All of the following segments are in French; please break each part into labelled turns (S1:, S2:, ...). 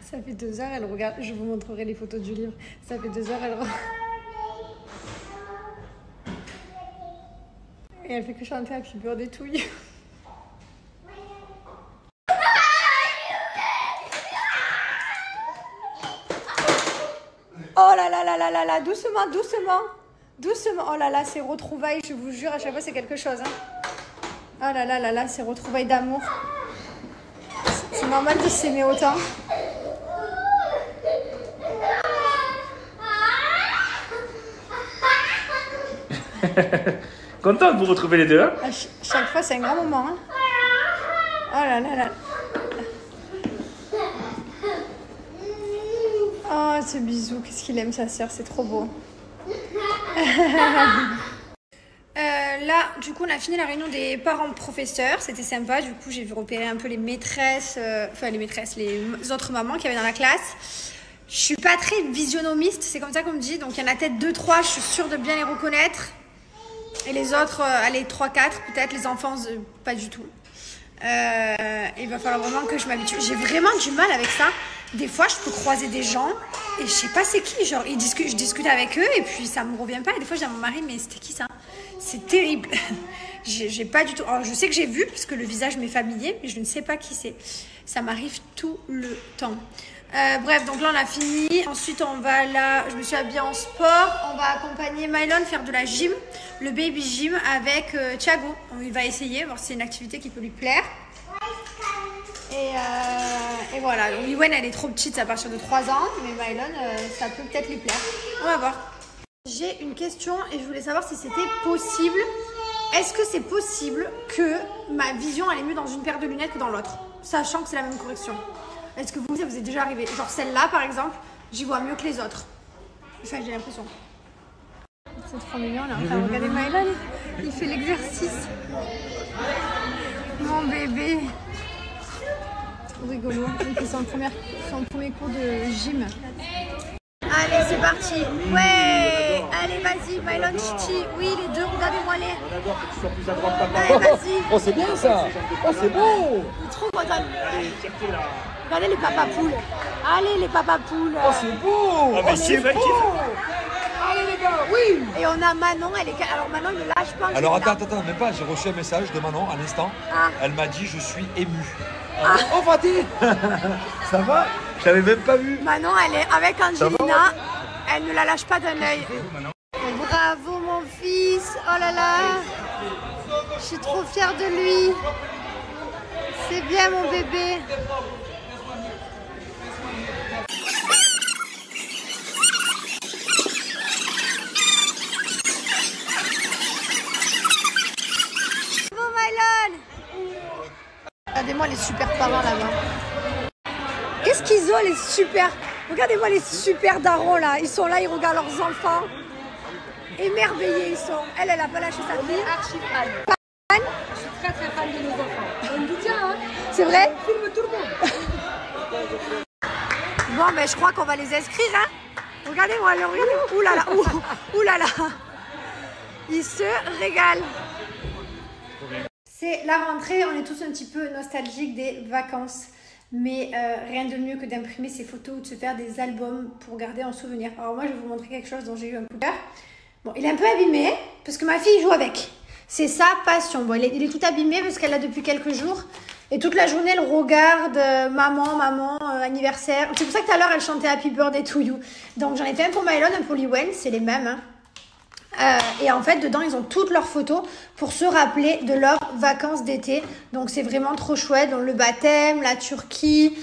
S1: Ça fait 2 heures, elle regarde. Je vous montrerai les photos du livre. Ça fait 2 heures, elle regarde. Et elle fait que chanter Happy Birthday to you. Oh là là là là là là, doucement, doucement. Doucement. Oh là là, ces retrouvailles, je vous jure, à chaque fois c'est quelque chose. Hein. Oh là là là là, ces retrouvailles d'amour. C'est normal de s'aimer autant.
S2: Content de vous retrouver les deux, hein?
S1: Chaque fois, c'est un grand moment. Hein. Oh là là là. Oh, ce bisou, qu'est-ce qu'il aime sa sœur, c'est trop beau. Là, du coup, on a fini la réunion des parents-professeurs. C'était sympa. Du coup, j'ai vu repérer un peu les maîtresses, les autres mamans qu'il y avait dans la classe. Je suis pas très visionomiste, c'est comme ça qu'on me dit. Donc, il y en a peut-être 2, 3, je suis sûre de bien les reconnaître. Et les autres, allez, 3, 4, peut-être. Les enfants, pas du tout. Il va falloir vraiment que je m'habitue. J'ai vraiment du mal avec ça. Des fois, je peux croiser des gens et je sais pas c'est qui. Genre, je discute avec eux et puis ça me revient pas. Et des fois, je dis à mon mari, mais c'était qui ça? C'est terrible. J'ai pas du tout. Alors, je sais que j'ai vu parce que le visage m'est familier, mais je ne sais pas qui c'est. Ça m'arrive tout le temps. Bref, donc là, on a fini. Ensuite, on va là. Je me suis habillée en sport. On va accompagner Mylon faire de la gym, le baby gym avec Thiago. Il va essayer, voir si c'est une activité qui peut lui plaire. Et voilà, donc Liwen elle est trop petite, c'est à partir de 3 ans, mais Mylon ça peut peut-être lui plaire. On va voir. J'ai une question et je voulais savoir si c'était possible. Est-ce que c'est possible que ma vision elle est mieux dans une paire de lunettes que dans l'autre, sachant que c'est la même correction? Est-ce que ça vous est déjà arrivé? Genre celle-là par exemple, j'y vois mieux que les autres. Enfin j'ai l'impression. C'est trop mignon là, enfin, regardez Mylon, il fait l'exercice. Mon bébé. Rigolo, il fait son premier cours de gym. Allez, c'est parti. Ouais, allez, vas-y, Mylon, Chichi. Oui, les deux, regardez-moi les. Allez, vas-y.
S3: Oh, c'est bien ça. Oh, c'est beau.
S1: Il est trop content. Regardez les papapoules. Allez, les papapoules.
S3: Oh, c'est beau.
S2: Oh, mais c'est vrai.
S3: Allez, les gars, oui.
S1: Et on a Manon, elle est. Alors, Manon, il ne lâche pas.
S3: Alors, attends, même pas. J'ai reçu un message de Manon à l'instant.
S1: Ah.
S3: Elle m'a dit, je suis émue.
S1: Ah.
S3: Oh, Fatih. Ça va? Je l'avais même pas vu.
S1: Manon, elle est avec Angelina. Elle ne la lâche pas d'un œil. Bravo, mon fils. Oh là là. Je suis trop fière de lui. C'est bien, mon bébé. Bravo, Mylon. Regardez-moi les super parents là-bas. Qu'est-ce qu'ils ont les super... Regardez-moi les super darons là. Ils sont là, ils regardent leurs enfants. Émerveillés ils sont. Elle a pas lâché sa fille.
S4: Archi fan.
S1: Fan.
S4: Je suis très très fan de nos enfants. On nous tient, hein.
S1: C'est vrai?
S4: On filme tout le monde.
S1: Bon, mais je crois qu'on va les inscrire, hein. Regardez-moi leur... Ouh là là, ouh là là. Ils se régalent. C'est la rentrée, on est tous un petit peu nostalgiques des vacances. Mais rien de mieux que d'imprimer ces photos ou de se faire des albums pour garder en souvenir. Alors moi, je vais vous montrer quelque chose dont j'ai eu un coup de cœur. Bon, il est un peu abîmé parce que ma fille joue avec. C'est sa passion. Bon, il est tout abîmé parce qu'elle l'a depuis quelques jours. Et toute la journée, elle regarde maman, anniversaire. C'est pour ça que tout à l'heure, elle chantait Happy Birthday to you. Donc, j'en ai fait un pour Mylon, un pour Liwen. C'est les mêmes, hein. Et en fait, dedans, ils ont toutes leurs photos pour se rappeler de leurs vacances d'été. Donc, c'est vraiment trop chouette. Donc, le baptême, la Turquie.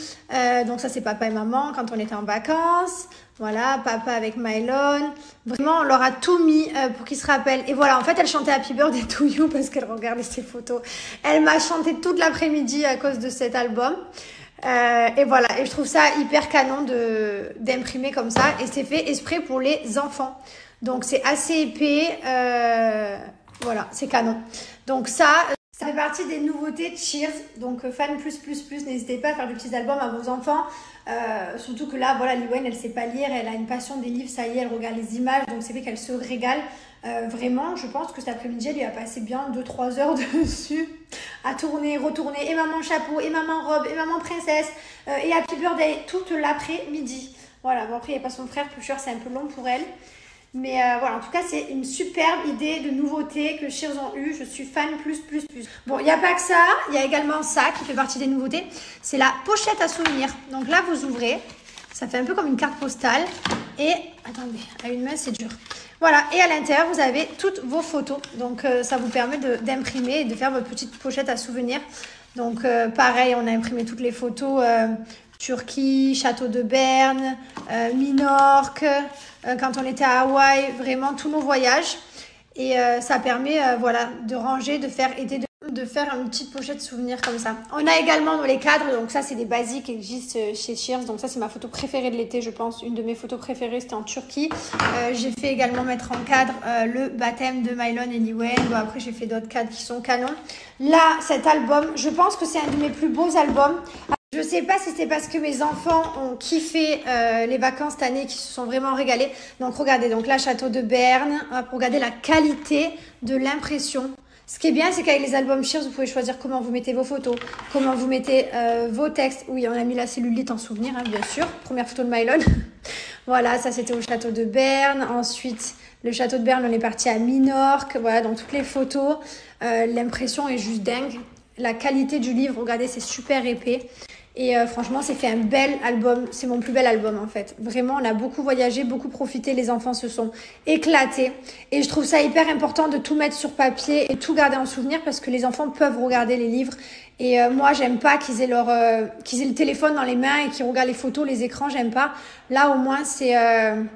S1: Donc, ça, c'est papa et maman quand on était en vacances. Voilà, papa avec Mylon. Vraiment, on leur a tout mis pour qu'ils se rappellent. Et voilà, en fait, elle chantait Happy Birthday to you parce qu'elle regardait ses photos. Elle m'a chanté toute l'après-midi à cause de cet album. Et voilà, et je trouve ça hyper canon d'imprimer comme ça. Et c'est fait exprès pour les enfants. Donc, c'est assez épais. Voilà, c'est canon. Donc, ça fait partie des nouveautés Cheers. Donc, fan plus, n'hésitez pas à faire des petits albums à vos enfants. Surtout que là, voilà, Liwen, elle sait pas lire. Elle a une passion des livres. Ça y est, elle regarde les images. Donc, c'est fait qu'elle se régale. Vraiment, je pense que cet après-midi, elle lui a passé bien 2-3 heures dessus à tourner, retourner, et maman chapeau, et maman robe, et maman princesse, et Happy Birthday, toute l'après-midi. Voilà, bon après il n'y a pas son frère, plus sûr, c'est un peu long pour elle. Mais voilà, en tout cas, c'est une superbe idée de nouveauté que Shears ont eu. Je suis fan plus. Bon, il n'y a pas que ça, il y a également ça qui fait partie des nouveautés. C'est la pochette à souvenirs. Donc là, vous ouvrez, ça fait un peu comme une carte postale. Et, attendez, à une main, c'est dur. Voilà, et à l'intérieur, vous avez toutes vos photos. Donc ça vous permet d'imprimer et de faire votre petite pochette à souvenirs. Donc pareil, on a imprimé toutes les photos Turquie, Château de Berne, Minorque, quand on était à Hawaï, vraiment tous nos voyages. Et ça permet voilà, de ranger, de faire une petite pochette souvenir comme ça. On a également les cadres, donc ça c'est des basiques qui existent chez Shears. Donc ça c'est ma photo préférée de l'été, je pense. Une de mes photos préférées, c'était en Turquie. J'ai fait également mettre en cadre le baptême de Mylon et Liwen. Bon, après j'ai fait d'autres cadres qui sont canons. Là, cet album, je pense que c'est un de mes plus beaux albums. Je sais pas si c'est parce que mes enfants ont kiffé les vacances cette année, qui se sont vraiment régalés. Donc regardez, donc là, Château de Berne, hop, regardez la qualité de l'impression. Ce qui est bien, c'est qu'avec les albums Shears, vous pouvez choisir comment vous mettez vos photos, comment vous mettez vos textes. Oui, on a mis la cellulite en souvenir, hein, bien sûr. Première photo de Mylon. Voilà, ça c'était au Château de Berne. Ensuite, le Château de Berne, on est parti à Minorque. Voilà, donc toutes les photos. L'impression est juste dingue. La qualité du livre, regardez, c'est super épais. Et franchement, c'est fait un bel album. C'est mon plus bel album en fait. Vraiment, on a beaucoup voyagé, beaucoup profité. Les enfants se sont éclatés. Et je trouve ça hyper important de tout mettre sur papier et tout garder en souvenir parce que les enfants peuvent regarder les livres. Et moi, j'aime pas qu'ils aient le téléphone dans les mains et qu'ils regardent les photos, les écrans. J'aime pas. Là, au moins, c'est un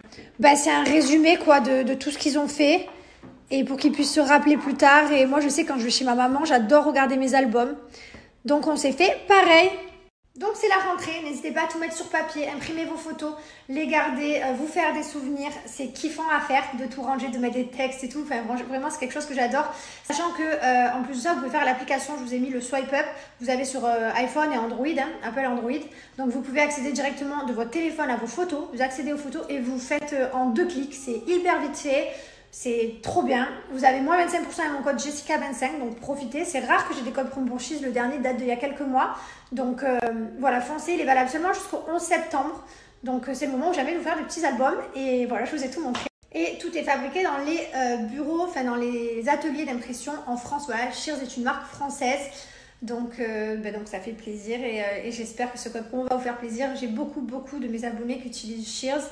S1: résumé quoi de tout ce qu'ils ont fait. Et pour qu'ils puissent se rappeler plus tard. Et moi, je sais quand je vais chez ma maman, j'adore regarder mes albums. Donc, on s'est fait pareil. Donc c'est la rentrée, n'hésitez pas à tout mettre sur papier, imprimer vos photos, les garder, vous faire des souvenirs, c'est kiffant à faire de tout ranger, de mettre des textes et tout, enfin vraiment c'est quelque chose que j'adore. Sachant que en plus de ça, vous pouvez faire l'application, je vous ai mis le swipe up, vous avez sur iPhone et Android, hein, Apple Android, donc vous pouvez accéder directement de votre téléphone à vos photos, vous accédez aux photos et vous faites en 2 clics, c'est hyper vite fait. C'est trop bien. Vous avez moins 25% avec mon code Jessica25, donc profitez. C'est rare que j'ai des codes promo Shears. Le dernier date d'il y a quelques mois. Donc voilà, foncez. Il est valable seulement jusqu'au 11 septembre. Donc c'est le moment où j'avais de vous faire des petits albums. Et voilà, je vous ai tout montré. Et tout est fabriqué dans les bureaux, enfin dans les ateliers d'impression en France. Voilà, Shears est une marque française. Donc ça fait plaisir et j'espère que ce code promo va vous faire plaisir. J'ai beaucoup de mes abonnés qui utilisent Shears.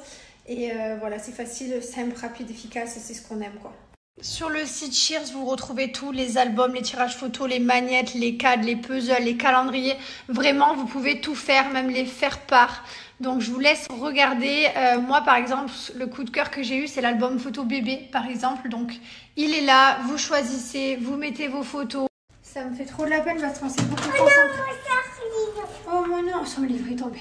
S1: Et voilà, c'est facile, simple, rapide, efficace et c'est ce qu'on aime quoi. Sur le site Shears, vous retrouvez tous les albums, les tirages photos, les magnettes, les cadres, les puzzles, les calendriers. Vraiment, vous pouvez tout faire, même les faire part. Donc, je vous laisse regarder. Moi, par exemple, le coup de cœur que j'ai eu, c'est l'album photo bébé, par exemple. Donc, il est là, vous choisissez, vous mettez vos photos. Ça me fait trop de la peine parce qu'on s'est beaucoup concentré. Oh mon non, son livre est tombé.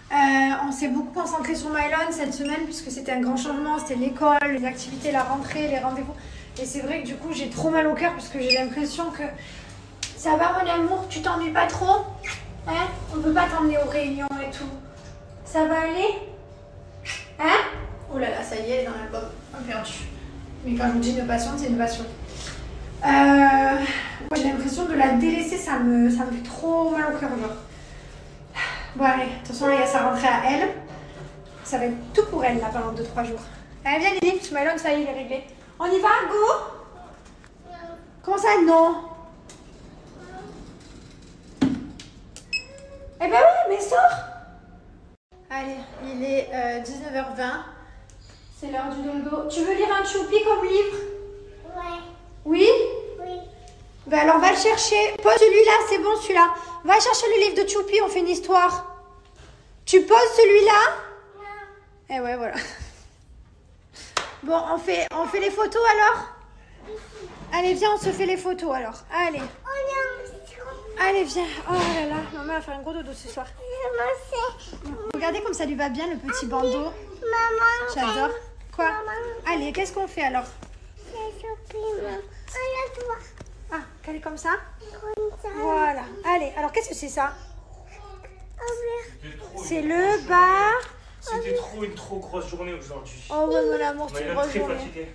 S1: On s'est beaucoup concentré sur Mylon cette semaine puisque c'était un grand changement, c'était l'école, les activités, la rentrée, les rendez-vous. Et c'est vrai que du coup j'ai trop mal au cœur parce que j'ai l'impression que ça va mon amour, tu t'ennuies pas trop hein? On peut pas t'emmener aux réunions et tout. Ça va aller? Hein? Oh là là, ça y est, elle est dans l'album, perdu. Mais quand je vous dis une passion, c'est une passion. J'ai l'impression de la délaisser, ça me fait trop mal au cœur genre. Bon allez, de toute façon là il y a sa rentrée à elle. Ça va être tout pour elle là pendant 2-3 jours. Allez viens Lily, parce que Mylon ça y est il est réglé. On y va, go? Comment ça non? Eh ben oui, mais sors. Allez, il est 19h20. C'est l'heure du dodo. Tu veux lire un choupi comme livre?
S5: Ouais.
S1: Oui?
S5: Oui.
S1: Ben alors va le chercher. Pose celui-là, c'est bon celui-là. Va chercher le livre de Choupi, on fait une histoire. Tu poses celui-là?
S5: Non.
S1: Eh ouais, voilà. Bon, on fait les photos alors? Allez, viens, on se fait les photos alors. Allez.
S5: Oh non,
S1: Allez, viens. Oh là là, maman va faire un gros dodo ce soir. Regardez comme ça lui va bien, le petit bandeau.
S5: Maman.
S1: J'adore. Quoi?
S5: Maman.
S1: Allez, qu'est-ce qu'on fait alors?
S5: C'est Choupi, maman. Oh, toi.
S1: Ah, calé comme ça?
S5: Comme ça.
S1: Voilà. Allez, alors qu'est-ce que c'est ça?
S5: Oh,
S1: C'est le bar.
S2: C'était une trop grosse journée aujourd'hui.
S1: Oh ouais, mon amour, c'est une
S2: On est
S1: grosse
S2: très
S1: journée.
S2: fatigué.